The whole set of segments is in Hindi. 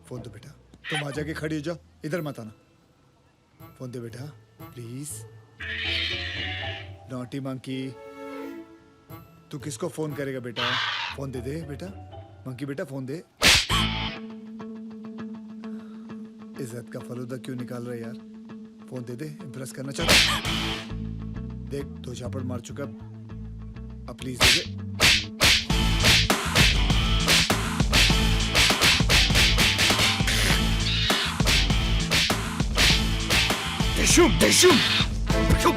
फोन दो बेटा, तुम आ जाके खड़ी हो जाओ, इधर मत आना। फोन दे बेटा प्लीज। नॉटी मंकी, तू किसको फोन करेगा बेटा? फोन दे दे बेटा। मंकी बेटा फोन दे। इज्जत का फलूदा क्यों निकाल रहा है यार? फोन दे दे, इम्प्रेस करना चाहता। देख 2 झापड़ मार चुका, अब please they they. Shoot! Shoot! Shoot! Shoot!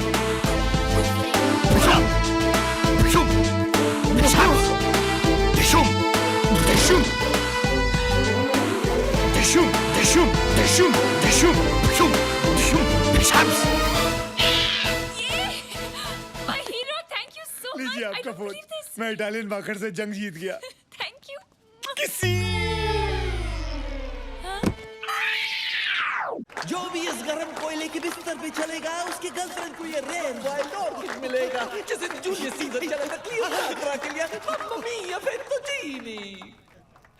My hero, thank you so much. लीजिए I आपका don't फोन। believe this. मैं इटालियन माखर से जंग जीत गया। Thank you. किसी जो भी इस गर्म कोयले के बिस्तर पे चलेगा उसकी गर्लफ्रेंड को ये रेयर वाइल्ड ऑर्किड मिलेगा। जैसे जूलियस सीजर चलेगा क्लियोपेट्रा के लिए मम्मा मिया फेत्तुचीनी।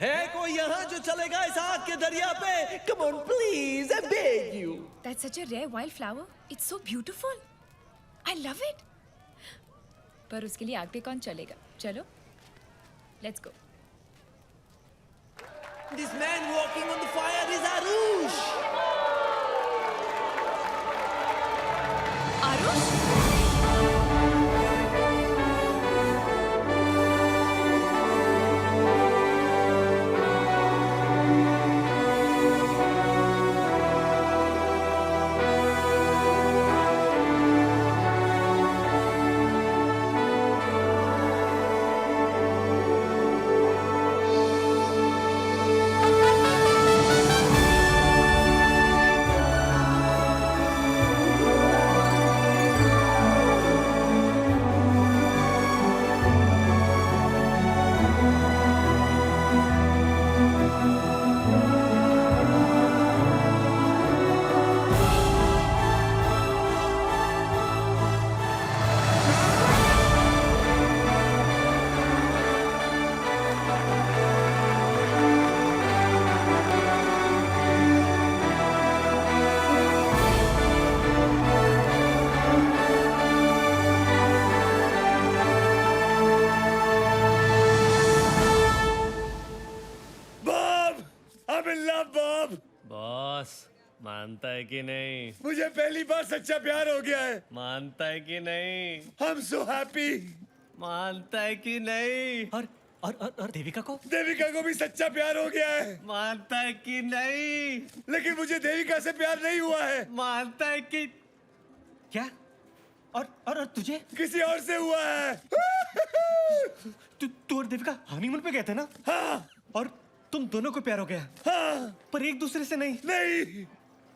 है कोई यहाँ जो चलेगा इस आग के दरिया पे? Come on please, I beg you. That's such a rare wildflower. It's so beautiful. I love it. पर उसके लिए आग पे कौन चलेगा? चलो, let's go. This man walking on the fire is Arush. Aarush? Bob, I'm in love Bob. Boss मानता है कि नहीं? मुझे पहली बार सच्चा प्यार हो गया है। मानता है कि नहीं? I'm so happy। मानता है कि नहीं? और देविका को? देविका को भी सच्चा प्यार हो गया है। मानता है कि नहीं? लेकिन मुझे देविका से प्यार नहीं हुआ है। मानता है कि क्या? और तुझे? किसी और से हुआ है। तू और देविका हनीमून पे गए थे ना? हाँ और तुम दोनों को प्यार हो गया? हाँ। पर एक दूसरे से नहीं? नहीं।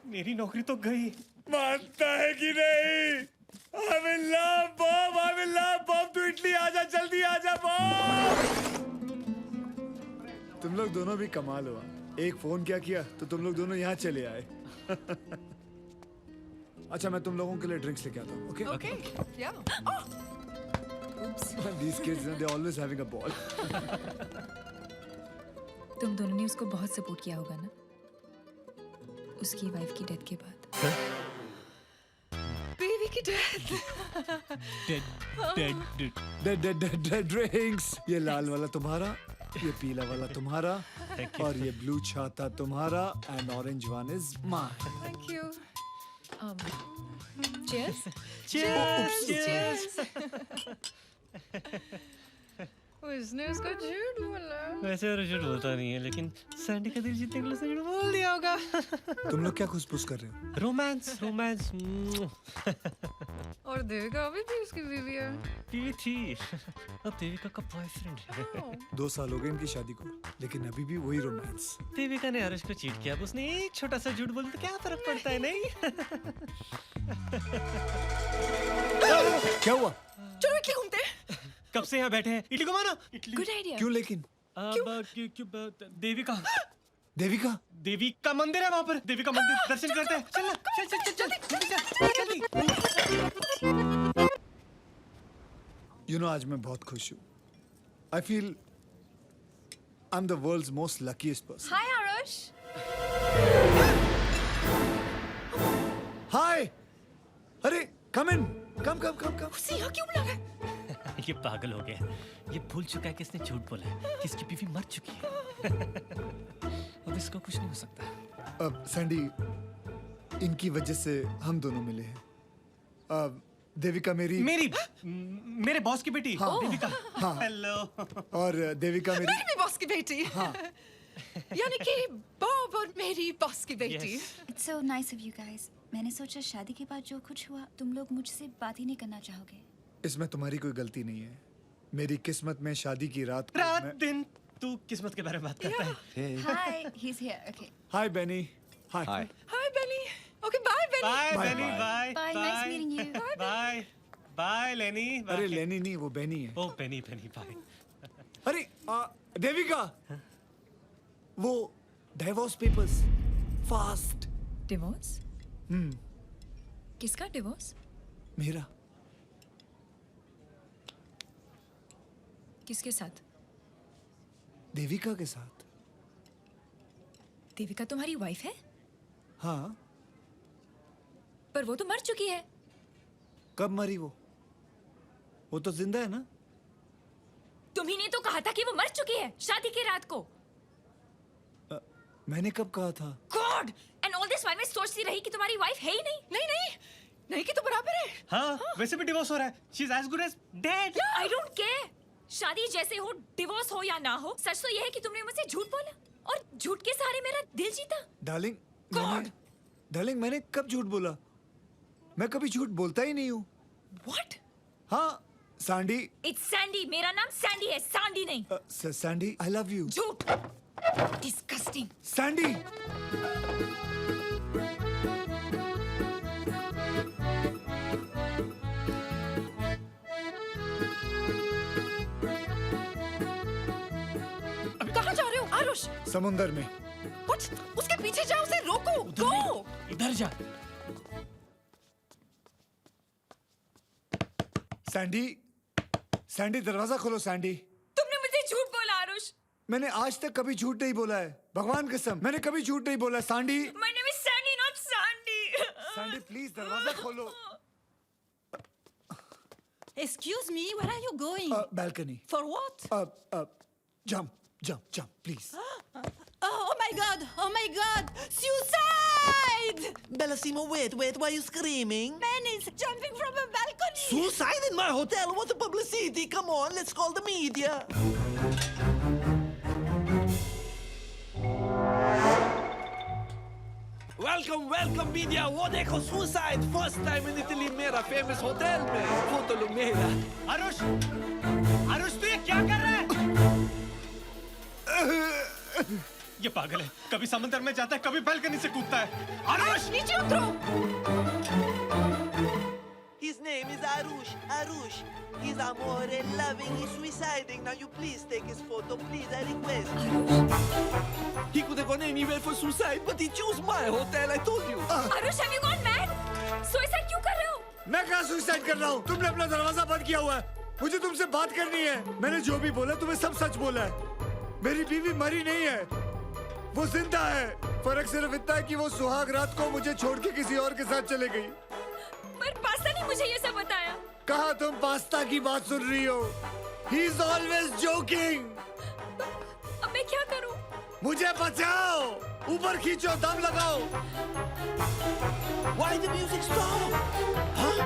मेरी नौकरी तो गई। मानता है कि नहीं? I'm in love Bob, I'm in love Bob. तू इटली आजा, जल्दी आजा बॉब। तुम लोग दोनों भी कमाल हुआ। एक फोन क्या किया तो तुम लोग दोनों यहाँ चले आए। अच्छा मैं तुम लोगों के लिए ड्रिंक्स लेके आता हूँ, okay? Okay. Yeah. Oops. These kids, they're always having a ball. तुम दोनों ने उसको बहुत सपोर्ट किया होगा ना, उसकी वाइफ की डेथ के बाद। बेबी की डेथ। Dead drinks. ये लाल वाला तुम्हारा, ये पीला वाला तुम्हारा, और ये ब्लू छाता तुम्हारा, and orange one is mine. Thank you. Cheers. Cheers. उसने उसको झूठ बोला। वैसे और झूठ बोलता नहीं है, लेकिन सैंडी का दिल जीतने के लिए उसने झूठ बोल दिया होगा। तुम लोग क्या खुसफुस कर रहे हो? Romance romance. और देविका अभी भी उसकी बीवी है। बीवी थी, अब देविका का बॉयफ्रेंड है। 2 साल हो गए इनकी शादी को, लेकिन अभी भी वही रोमांस। देविका ने हर्ष को चीट किया, अब उसने एक छोटा सा झूठ बोल तो क्या फर्क पड़ता है? नहीं। क्या हुआ? चलो इटली घूमते हैं। कब से यहाँ बैठे हैं? इटली को मानो। Italy good idea. क्यों लेकिन? देविका देविका? देवी का मंदिर है वहाँ पर। देवी का मंदिर दर्शन करते हैं। चल चल चल चल चल जल्दी। You know, आज मैं बहुत खुश हूँ। I feel I'm the world's most luckiest person. Hi Arush. Aarush हाय अरे कम इन कम कम कम कम उसे यहाँ क्यों बुला रहा है? ये पागल हो गया। ये भूल चुका है कि इसने झूठ बोला है कि इसकी बीवी मर चुकी है। अब इसको कुछ नहीं हो सकता। अब सैंडी इनकी वजह से हम दोनों मिले हैं। अब देविका मेरे बॉस की बेटी देविका। हेलो। और देविका मेरी मेरी बॉस की बेटी यानी कि बॉब और मेरी बॉस की बेटी It's so nice of you guys. मैंने सोचा शादी के बाद जो कुछ हुआ तुम लोग मुझसे बात ही नहीं करना चाहोगे। इसमें तुम्हारी कोई गलती नहीं है। मेरी किस्मत में शादी की रात रात दिन तू किस्मत के बारे में बात करता है। Hi, he's here. Okay. Hi Benny hi hi hi Benny okay bye Benny bye Bye, Lenny bye. Bye Bye, nice meeting you. Bye bye Lenny अरे लेनी नहीं वो बेनी है। ओ पेनी बाय। अरे देविका वो डिवोर्स पेपर्स फास्ट। डिवोर्स? किसका डिवोर्स? मेरा किसके साथ? देविका के साथ। देविका तुम्हारी वाइफ है? हाँ पर वो तो मर चुकी है। कब मरी वो तो जिंदा है ना। तुम्ही ने तो कहा था कि वो मर चुकी है शादी की रात को। मैंने कब कहा था? God and all this while मैं सोचती रही कि तुम्हारी वाइफ है ही नहीं। नहीं कि तो बराबर है हाँ वैसे भी डिवोर्स हो रहा है। She is as good as dead. I don't care शादी जैसे हो डिवोर्स हो या ना हो सच तो यह है कि तुमने मुझसे झूठ बोला और झूठ के सहारे मेरा दिल जीता। डार्लिंग मैंने कब झूठ बोला? मैं कभी झूठ बोलता ही नहीं हूँ। व्हाट? हाँ सैंडी। It's Sandy. मेरा नाम सैंडी है सांडी नहीं। Sandy I love you. झूठ। डिस्गस्टिंग। सैंडी कहाँ जा रहे हो आरुष समुंदर में। कुछ उसके पीछे जाओ उसे रोको गो इधर जा। सैंडी दरवाजा खोलो सैंडी। तुमने मुझे झूठ बोला आरुष। मैंने आज तक कभी झूठ नहीं बोला है भगवान कसम। मैंने कभी झूठ नहीं बोला Sandy. My name is Sandy not Sandi. Sandy please दरवाजा खोलो। Excuse me, where are you going? balcony. For what? Jump, please. Oh my God! Suicide! Bellissimo, wait, why are you screaming? Man is jumping from a balcony. Suicide in my hotel? What a publicity! Come on, let's call the media. Welcome media. वो देखो suicide first time in Italy मेरा famous hotel में फोटो लो मेरा। आरुष तू ये क्या कर रहा है? ये पागल है। कभी समंदर में जाता है कभी बालकनी से कूदता है। आरुष नीचे उतरो। His name is Arush. He's amore loving. He's suiciding. Now you please take his photo, please. I request. He could have gone anywhere for suicide, but he chose my hotel. I told you. Aarush have you gone mad? Suicide क्यों कर रहे हो? मैं कहाँ सुसाइड कर रहा हूँ? तुमने अपना दरवाजा बंद किया हुआ है। मुझे तुमसे बात करनी है। मैंने जो भी बोला तुम्हें सब सच बोला है। मेरी बीवी मरी नहीं है वो जिंदा है। फर्क सिर्फ इतना है कि वो सुहाग रात को मुझे छोड़ के किसी और के साथ चले गई। पर पास्ता ने मुझे ये सब बताया। कहा तुम पास्ता की बात सुन रही हो? He is always joking. अब मैं क्या करूं? मुझे बचाओ। ऊपर खींचो दम लगाओ। Why the music stop? Huh?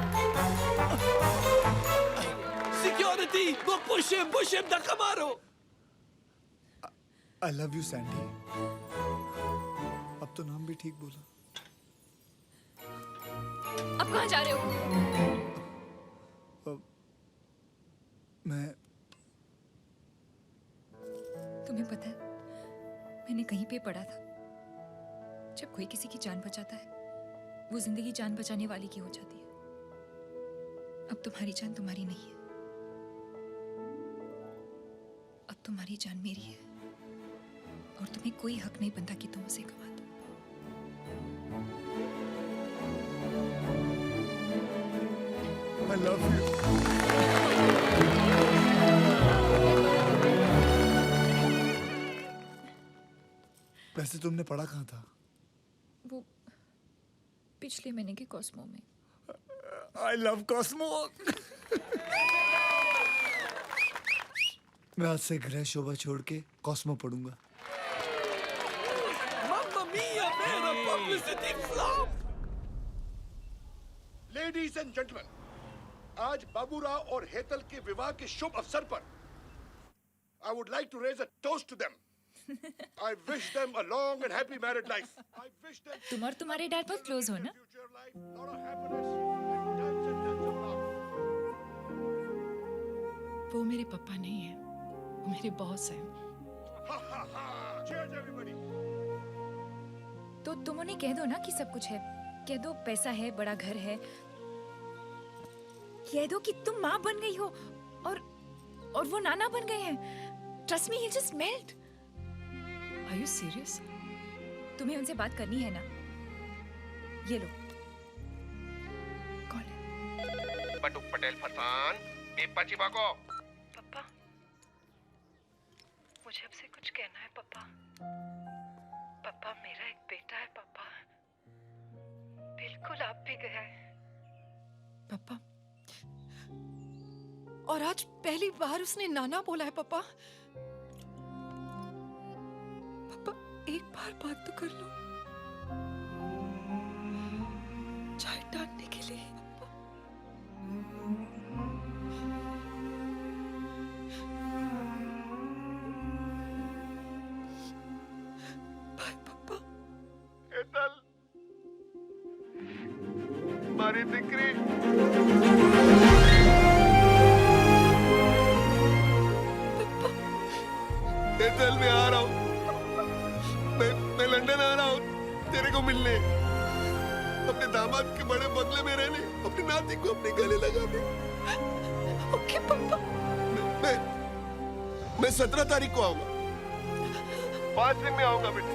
Security! Go push him, da Camaro! I love you, Sandy. अब तो नाम भी ठीक बोला। अब कहाँ जा रहे हो? मैं तुम्हें पता है मैंने कहीं पे पढ़ा था जब कोई किसी की जान बचाता है वो जिंदगी जान बचाने वाली की हो जाती है। अब तुम्हारी जान तुम्हारी नहीं है, अब तुम्हारी जान मेरी है और तुम्हें कोई हक नहीं बनता कि तुम उसे गवा दो। I love you. वैसे तुमने पढ़ा कहाँ था? वो पिछले महीने के कॉस्मो में। I love Cosmo. मैं आज से गृह शोभा छोड़ के कॉस्मो पढ़ूंगा। Mamma mia, man, a publicity flop! Ladies and gentleman, आज बाबूराव और हेतल के विवाह के शुभ अवसर पर I would like to raise a toast to them. I wish them a long and happy married life. I wish them तुम और तुम्हारे डैड बहुत क्लोज हो ना? future life, lot of happiness and tons and tons of love. वो मेरे पापा नहीं है, वो मेरे बॉस हैं। Ha ha ha! Cheers everybody. तो तुम उन्हें कह दो ना कि सब कुछ है। कह दो पैसा है, बड़ा घर है। कह दो कि तुम माँ बन गई हो और वो नाना बन गए हैं। Trust me, he'll just melt. Are you serious? तुम्हें उनसे बात करनी है ना? ये लो। कौन है? बटुक पटेल फरसान पेपर चिपको। पापा, मुझे आपसे कुछ कहना है पापा। पापा, मेरा एक बेटा है पापा, बिल्कुल आप भी गया है पापा। और आज पहली बार उसने नाना बोला है पापा। पापा, एक बार बात तो कर लो, चाय डालने के लिए। पापा, बाय पापा। हेतल मारी दिकरी हेतल, मैं आ रहा हूँ। मैं लंदन आ रहा हूँ तेरे को मिलने, अपने दामाद के बड़े बंगले में रहने, अपनी नाती को अपने गले लगाने। ओके पापा। मैं 17 तारीख को आऊंगा। 5 दिन में आऊंगा बेटे।